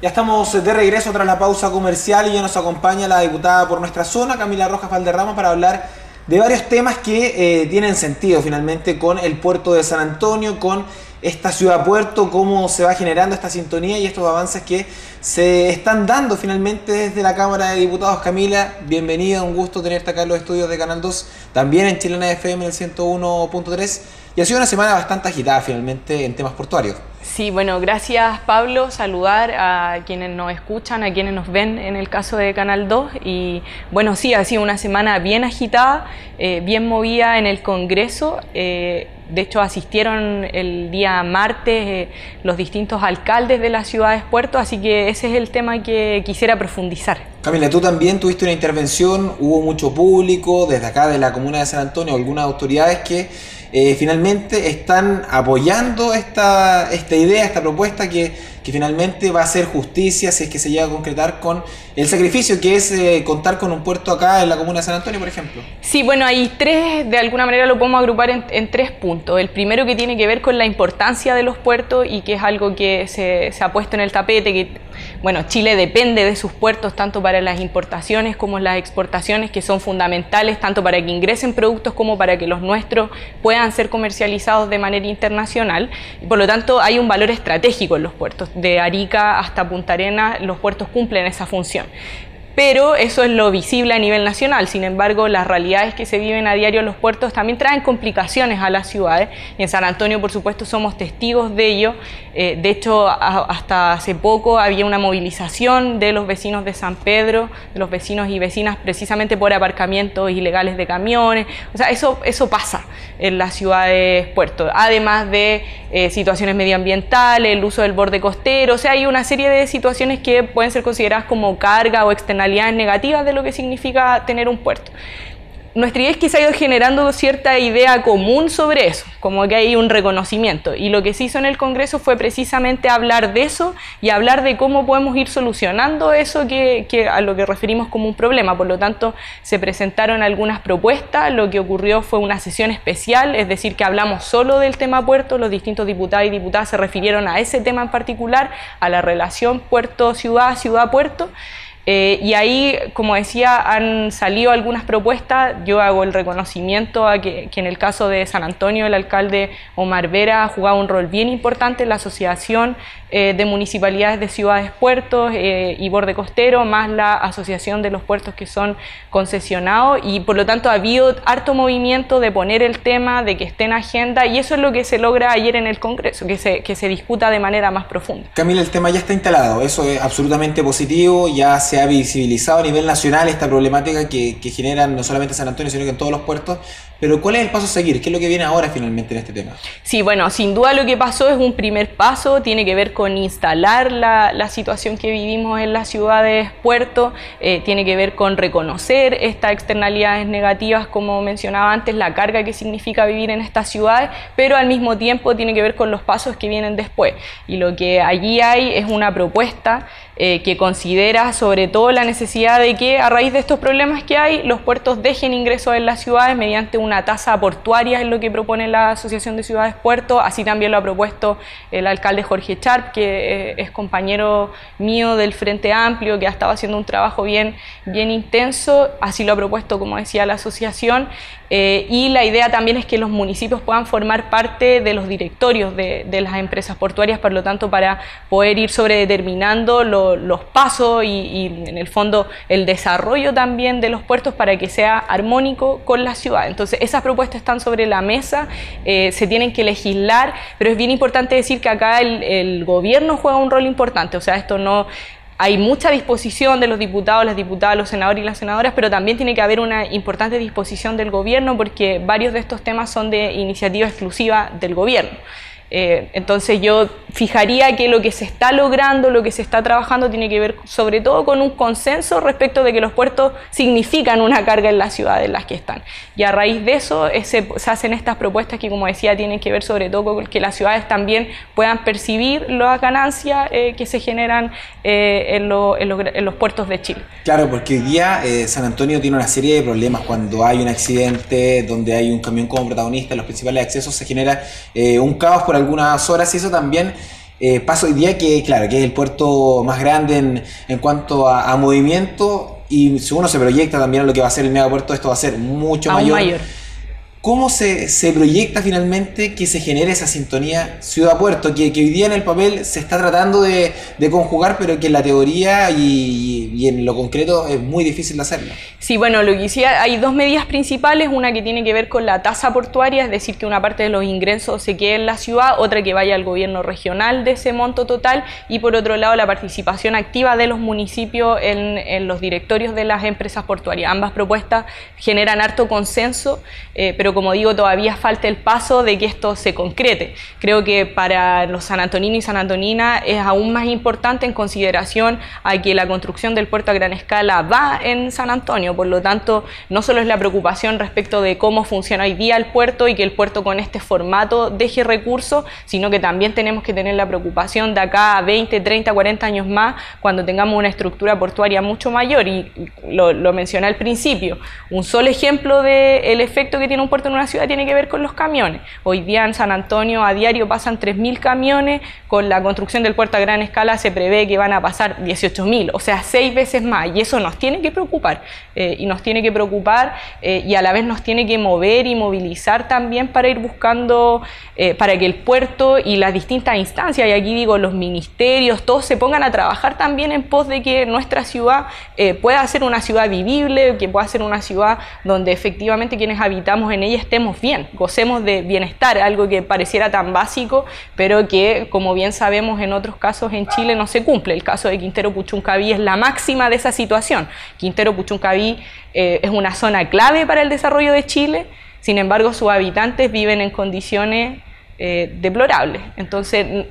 Ya estamos de regreso tras la pausa comercial y ya nos acompaña la diputada por nuestra zona, Camila Rojas Valderrama, para hablar de varios temas que tienen sentido finalmente con el puerto de San Antonio, con esta ciudad puerto, cómo se va generando esta sintonía y estos avances que se están dando finalmente desde la Cámara de Diputados. Camila, bienvenida, un gusto tenerte acá en los estudios de Canal 2, también en Chilena FM en el 101.3, y ha sido una semana bastante agitada finalmente en temas portuarios. Sí, bueno, gracias Pablo, saludar a quienes nos escuchan, a quienes nos ven en el caso de Canal 2 y bueno, sí, ha sido una semana bien agitada, bien movida en el Congreso, de hecho asistieron el día martes los distintos alcaldes de las ciudades puertos, así que ese es el tema que quisiera profundizar. Camila, tú también tuviste una intervención, hubo mucho público desde acá de la comuna de San Antonio, algunas autoridades que finalmente están apoyando esta idea, esta propuesta que finalmente va a ser justicia si es que se llega a concretar con el sacrificio que es contar con un puerto acá en la comuna de San Antonio, por ejemplo. Sí, bueno, hay tres, de alguna manera lo podemos agrupar en tres puntos. El primero que tiene que ver con la importancia de los puertos y que es algo que se ha puesto en el tapete, que bueno, Chile depende de sus puertos tanto para las importaciones como las exportaciones, que son fundamentales tanto para que ingresen productos como para que los nuestros puedan ser comercializados de manera internacional. Y por lo tanto hay un valor estratégico en los puertos. De Arica hasta Punta Arenas los puertos cumplen esa función. Pero eso es lo visible a nivel nacional, sin embargo las realidades que se viven a diario en los puertos también traen complicaciones a las ciudades y en San Antonio por supuesto somos testigos de ello. De hecho hasta hace poco había una movilización de los vecinos de San Pedro, de los vecinos y vecinas precisamente por aparcamientos ilegales de camiones, o sea eso pasa en las ciudades puertos, además de situaciones medioambientales, el uso del borde costero, o sea hay una serie de situaciones que pueden ser consideradas como carga o externalidades negativas de lo que significa tener un puerto. Nuestra idea es que se ha ido generando cierta idea común sobre eso, como que hay un reconocimiento, y lo que se hizo en el Congreso fue precisamente hablar de eso y hablar de cómo podemos ir solucionando eso que a lo que referimos como un problema. Por lo tanto, se presentaron algunas propuestas, lo que ocurrió fue una sesión especial, es decir, que hablamos solo del tema puerto, los distintos diputados y diputadas se refirieron a ese tema en particular, a la relación puerto-ciudad, ciudad-puerto. Y ahí, como decía, han salido algunas propuestas. Yo hago el reconocimiento a que en el caso de San Antonio el alcalde Omar Vera ha jugado un rol bien importante en la asociación de municipalidades de ciudades puertos y borde costero, más la asociación de los puertos que son concesionados, y por lo tanto ha habido harto movimiento de poner el tema, de que esté en agenda, y eso es lo que se logra ayer en el Congreso, que se discuta de manera más profunda. Camila, el tema ya está instalado, eso es absolutamente positivo, ya se ha visibilizado a nivel nacional esta problemática que generan no solamente San Antonio, sino que en todos los puertos, pero ¿cuál es el paso a seguir? ¿Qué es lo que viene ahora finalmente en este tema? Sí, bueno, sin duda lo que pasó es un primer paso, tiene que ver con instalar la situación que vivimos en las ciudades puertos, tiene que ver con reconocer estas externalidades negativas, como mencionaba antes, la carga que significa vivir en estas ciudades, pero al mismo tiempo tiene que ver con los pasos que vienen después. Y lo que allí hay es una propuesta que considera sobre todo la necesidad de que a raíz de estos problemas que hay, los puertos dejen ingresos en las ciudades mediante una tasa portuaria, es lo que propone la Asociación de Ciudades Puertos, así también lo ha propuesto el alcalde Jorge Charp, que es compañero mío del Frente Amplio, que ha estado haciendo un trabajo bien intenso, así lo ha propuesto, como decía, la asociación. Y la idea también es que los municipios puedan formar parte de los directorios de las empresas portuarias, por lo tanto para poder ir sobredeterminando los pasos y en el fondo el desarrollo también de los puertos para que sea armónico con la ciudad. Entonces esas propuestas están sobre la mesa, se tienen que legislar, pero es bien importante decir que acá el gobierno juega un rol importante, o sea, esto no... Hay mucha disposición de los diputados, las diputadas, los senadores y las senadoras, pero también tiene que haber una importante disposición del gobierno porque varios de estos temas son de iniciativa exclusiva del gobierno. Entonces yo fijaría que lo que se está logrando, lo que se está trabajando tiene que ver sobre todo con un consenso respecto de que los puertos significan una carga en las ciudades en las que están. Y a raíz de eso se hacen estas propuestas que, como decía, tienen que ver sobre todo con que las ciudades también puedan percibir las ganancias que se generan en los puertos de Chile. Claro, porque hoy día San Antonio tiene una serie de problemas. Cuando hay un accidente donde hay un camión como protagonista en los principales accesos, se genera un caos por algunas horas, y eso también pasa hoy día que, claro, que es el puerto más grande en cuanto a movimiento, y si uno se proyecta también a lo que va a ser el megapuerto, esto va a ser mucho mayor. ¿Cómo se proyecta finalmente que se genere esa sintonía ciudad-puerto? Que hoy día en el papel se está tratando de conjugar, pero que en la teoría y en lo concreto es muy difícil de hacerlo. Sí, bueno, lo que decía, hay dos medidas principales, una que tiene que ver con la tasa portuaria, es decir, que una parte de los ingresos se quede en la ciudad, otra que vaya al gobierno regional de ese monto total, y por otro lado la participación activa de los municipios en los directorios de las empresas portuarias. Ambas propuestas generan harto consenso, pero como digo, todavía falta el paso de que esto se concrete. Creo que para los sanantoninos y sanantoninas es aún más importante en consideración a que la construcción del puerto a gran escala va en San Antonio, por lo tanto, no solo es la preocupación respecto de cómo funciona hoy día el puerto y que el puerto con este formato deje recursos, sino que también tenemos que tener la preocupación de acá a 20, 30, 40 años más, cuando tengamos una estructura portuaria mucho mayor, y lo mencioné al principio. Un solo ejemplo del efecto que tiene un puerto en una ciudad tiene que ver con los camiones. Hoy día en San Antonio a diario pasan 3.000 camiones, con la construcción del puerto a gran escala se prevé que van a pasar 18.000, o sea, 6 veces más, y eso nos tiene que preocupar, y a la vez nos tiene que mover y movilizar también para ir buscando, para que el puerto y las distintas instancias, y aquí digo los ministerios, todos se pongan a trabajar también en pos de que nuestra ciudad pueda ser una ciudad vivible, que pueda ser una ciudad donde efectivamente quienes habitamos en ella estemos bien, gocemos de bienestar, algo que pareciera tan básico, pero que, como bien sabemos, en otros casos en Chile no se cumple. El caso de Quintero Puchuncaví es la máxima de esa situación. Quintero Puchuncaví es una zona clave para el desarrollo de Chile, sin embargo sus habitantes viven en condiciones deplorables. Entonces,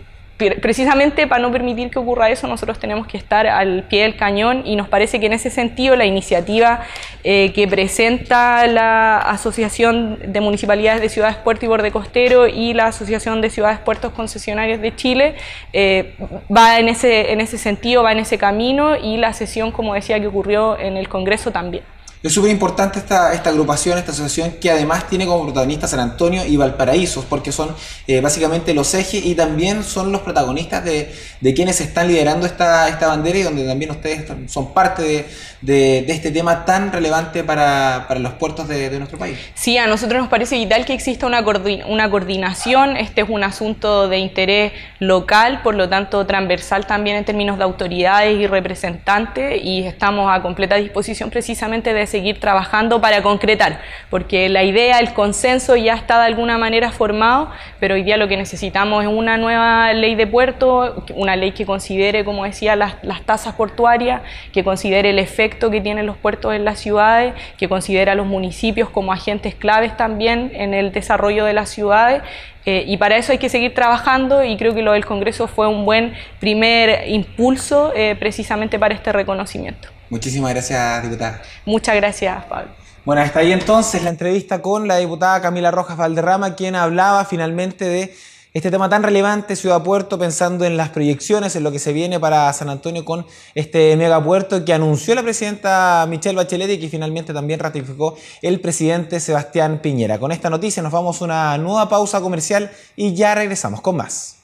precisamente para no permitir que ocurra eso, nosotros tenemos que estar al pie del cañón, y nos parece que en ese sentido la iniciativa que presenta la Asociación de Municipalidades de Ciudades Puerto y Borde Costero y la Asociación de Ciudades Puertos Concesionarias de Chile va en ese sentido, va en ese camino, y la sesión, como decía, que ocurrió en el Congreso también. Es súper importante esta agrupación, esta asociación, que además tiene como protagonistas San Antonio y Valparaíso, porque son básicamente los ejes y también son los protagonistas de quienes están liderando esta bandera, y donde también ustedes son parte de este tema tan relevante para los puertos de nuestro país. Sí, a nosotros nos parece vital que exista una coordinación. Este es un asunto de interés local, por lo tanto transversal también en términos de autoridades y representantes, y estamos a completa disposición precisamente de seguir trabajando para concretar, porque la idea, el consenso ya está de alguna manera formado, pero hoy día lo que necesitamos es una nueva ley de puerto, una ley que considere, como decía, las tasas portuarias, que considere el efecto que tienen los puertos en las ciudades, que considere a los municipios como agentes claves también en el desarrollo de las ciudades, y para eso hay que seguir trabajando, y creo que lo del Congreso fue un buen primer impulso precisamente para este reconocimiento. Muchísimas gracias, diputada. Muchas gracias, Pablo. Bueno, hasta ahí entonces la entrevista con la diputada Camila Rojas Valderrama, quien hablaba finalmente de este tema tan relevante, Ciudad Puerto, pensando en las proyecciones, en lo que se viene para San Antonio con este megapuerto que anunció la presidenta Michelle Bachelet y que finalmente también ratificó el presidente Sebastián Piñera. Con esta noticia nos vamos a una nueva pausa comercial y ya regresamos con más.